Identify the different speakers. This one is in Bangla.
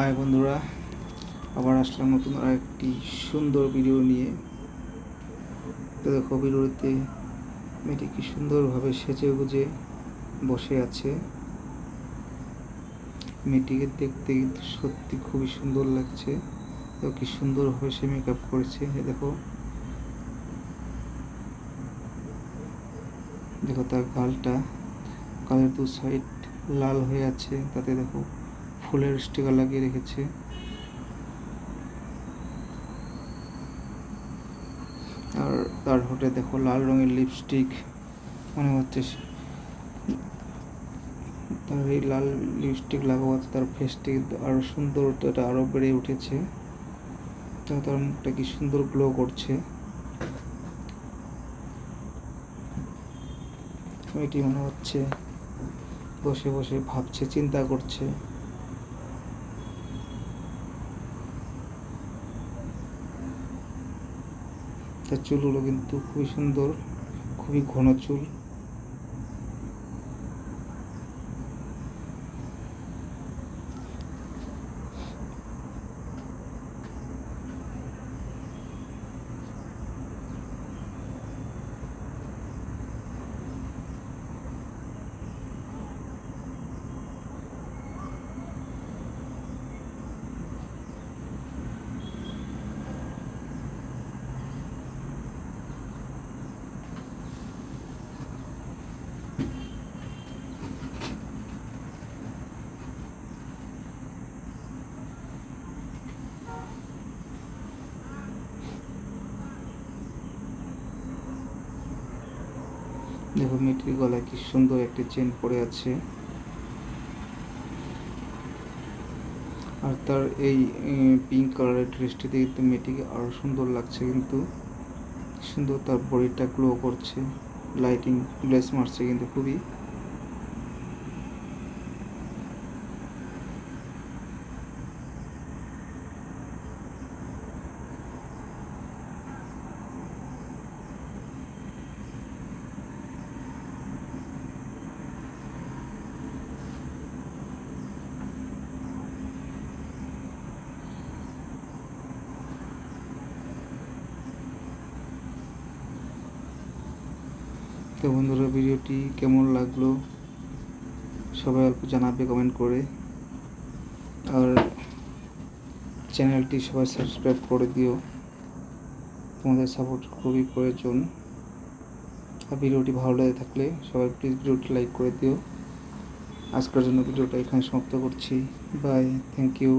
Speaker 1: হাই বন্ধুরা, আবার আসলাম নতুন আরেকটি সুন্দর ভিডিও নিয়ে। তো দেখো, ভিডিওতে মেয়েটি কি সুন্দরভাবে সেজে গুজে বসে আছে। মেয়েটিকে দেখতে কিন্তু সত্যি খুবই সুন্দর লাগছে। তো কি সুন্দরভাবে সে মেকআপ করেছে। দেখো দেখো তার গালের দু সাইড লাল হয়ে আছে, তাতে দেখো ফুলের স্টিকার লাগিয়ে রেখেছে। আর তার ঠোঁটে দেখো লাল রঙের লিপস্টিক, মনে হচ্ছে তার এই লাল লিপস্টিক লাগাতে তার ফেসটি আরও সুন্দরতা আরও বেড়ে উঠেছে। তার মুখটা কি সুন্দর গ্লো করছে। এটি মনে হচ্ছে বসে বসে ভাবছে, চিন্তা করছে। তার চুলগুলো কিন্তু খুবই সুন্দর, খুবই ঘন চুল। দেখো মেয়েটির গলায় কি সুন্দর একটি চেন পড়ে আছে। আর তার এই পিঙ্ক কালারের ড্রেসটিতে কিন্তু মেয়েটিকে আরও সুন্দর লাগছে। কিন্তু সুন্দর তার বডিটা গ্লো করছে, লাইটিং গ্লেস মারছে কিন্তু খুবই। তো বন্ধুরা, ভিডিওটি কেমন লাগলো সবাই অল্প জানাবে কমেন্ট করে। আর চ্যানেলটি সবাই সাবস্ক্রাইব করে দিও, তোমাদের সাপোর্ট খুবই প্রয়োজন। আর ভিডিওটি ভালো লেগে থাকলে সবাই প্লিজ ভিডিওটি লাইক করে দিও। আজকের জন্য ভিডিওটা এখানে সমাপ্ত করছি। Bye, thank you.